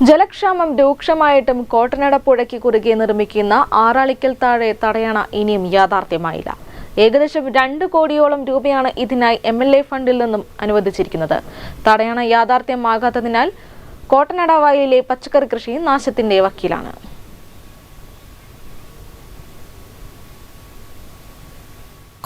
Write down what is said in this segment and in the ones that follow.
ജലക്ഷാമം രൂക്ഷമായിട്ടും കോട്ടനട പുഴയ്ക്ക് കുറുകെ നിർമ്മിക്കുന്ന ആറാളിക്കൽ താഴെ തടയണ ഇനിയും യാഥാർത്ഥ്യമായില്ല. ഏകദേശം 2 കോടിയോളം രൂപയാണ് ഇതിനായി MLA ഫണ്ടിൽ നിന്നും അനുവദിച്ചിരിക്കുന്നത്. തടയണ യാഥാർത്ഥ്യമാകാത്തതിനാൽ കോട്ടനട വയലിലെ പച്ചക്കറി കൃഷി നാശത്തിന്റെ വക്കീലാണ്.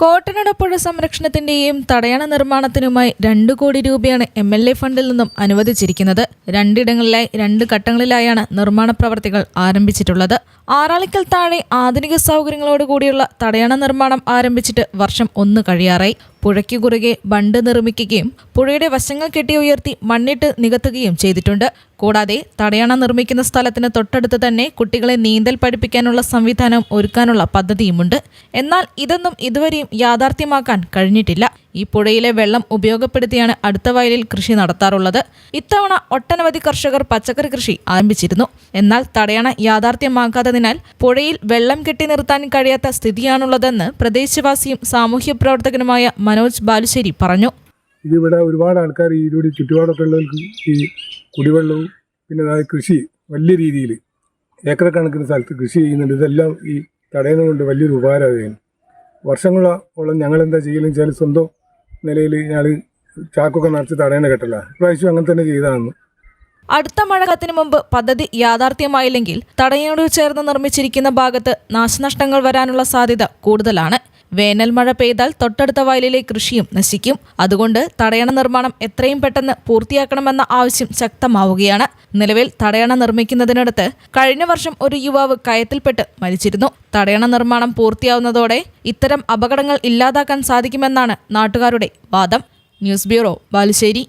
കോട്ടനട പുഴ സംരക്ഷണത്തിന്റെയും തടയണ നിർമ്മാണത്തിനുമായി 2 കോടി രൂപയാണ് MLA ഫണ്ടിൽ നിന്നും അനുവദിച്ചിരിക്കുന്നത്. 2 ഇടങ്ങളിലായി 2 ഘട്ടങ്ങളിലായാണ് നിർമ്മാണ പ്രവർത്തികൾ ആരംഭിച്ചിട്ടുള്ളത്. ആറാളിക്കൽ താഴെ ആധുനിക സൗകര്യങ്ങളോടുകൂടിയുള്ള തടയണ നിർമ്മാണം ആരംഭിച്ചിട്ട് വർഷം 1 കഴിയാറായി. പുഴയ്ക്ക് കുറുകെ ബണ്ട് നിർമ്മിക്കുകയും പുഴയുടെ വശങ്ങൾ കെട്ടി ഉയർത്തി മണ്ണിട്ട് നികത്തുകയും ചെയ്തിട്ടുണ്ട്. കൂടാതെ തടയണ നിർമ്മിക്കുന്ന സ്ഥലത്തിന് തൊട്ടടുത്ത് തന്നെ കുട്ടികളെ നീന്തൽ പഠിപ്പിക്കാനുള്ള സംവിധാനം ഒരുക്കാനുള്ള പദ്ധതിയുമുണ്ട്. എന്നാൽ ഇതൊന്നും ഇതുവരെയും യാഥാർത്ഥ്യമാക്കാൻ കഴിഞ്ഞിട്ടില്ല. ഈ പുഴയിലെ വെള്ളം ഉപയോഗപ്പെടുത്തിയാണ് അടുത്ത വയലിൽ കൃഷി നടത്താറുള്ളത്. ഇത്തവണ ഒട്ടനവധി കർഷകർ പച്ചക്കറി കൃഷി ആരംഭിച്ചിരുന്നു. എന്നാൽ തടയണ യാഥാർത്ഥ്യമാക്കാത്തതിനാൽ പുഴയിൽ വെള്ളം കെട്ടി നിർത്താൻ കഴിയാത്ത സ്ഥിതിയാണുള്ളതെന്ന് പ്രദേശവാസിയും സാമൂഹ്യ പ്രവർത്തകനുമായ മനോജ് ബാലുശ്ശേരി പറഞ്ഞു. ഇതിവിടെ ഒരുപാട് ആൾക്കാർ ഇതിലൂടെ ചുറ്റുപാടൊക്കെ ഉള്ളവർക്ക് ഈ കുടിവെള്ളവും പിന്നെ കൃഷി വലിയ രീതിയിൽ ഏക്കർ കണക്കിന് സ്ഥലത്ത് കൃഷി ചെയ്യുന്നുണ്ട്. ഇതെല്ലാം ഈ തടയുന്നത് കൊണ്ട് വലിയൊരു ഉപകാരമാകുകയാണ്. വർഷങ്ങളോളം ഞങ്ങളെന്താ ചെയ്യലെന്ന് വെച്ചാൽ സ്വന്തം നിലയിൽ ഞങ്ങൾ ചാക്കൊക്കെ നിറച്ച് തടയണ കെട്ടല്ല. ഇപ്രാവശ്യം അങ്ങനെ തന്നെ ചെയ്തതാണ്. അടുത്ത മഴക്കാലത്തിന് മുമ്പ് പദ്ധതി യാഥാർത്ഥ്യമായില്ലെങ്കിൽ തടയണയോട് ചേർന്ന് നിർമ്മിച്ചിരിക്കുന്ന ഭാഗത്ത് നാശനഷ്ടങ്ങൾ വരാനുള്ള സാധ്യത കൂടുതലാണ്. വേനൽ മഴ പെയ്താൽ തൊട്ടടുത്ത വയലിലെ കൃഷിയും നശിക്കും. അതുകൊണ്ട് തടയണ നിർമ്മാണം എത്രയും പെട്ടെന്ന് പൂർത്തിയാക്കണമെന്ന ആവശ്യം ശക്തമാവുകയാണ്. നിലവിൽ തടയണ നിർമ്മിക്കുന്നതിനടുത്ത് കഴിഞ്ഞ വർഷം ഒരു യുവാവ് കയത്തിൽപ്പെട്ട് മരിച്ചിരുന്നു. തടയണ നിർമ്മാണം പൂർത്തിയാവുന്നതോടെ ഇത്തരം അപകടങ്ങൾ ഇല്ലാതാക്കാൻ സാധിക്കുമെന്നാണ് നാട്ടുകാരുടെ വാദം. News bureau, Balussery.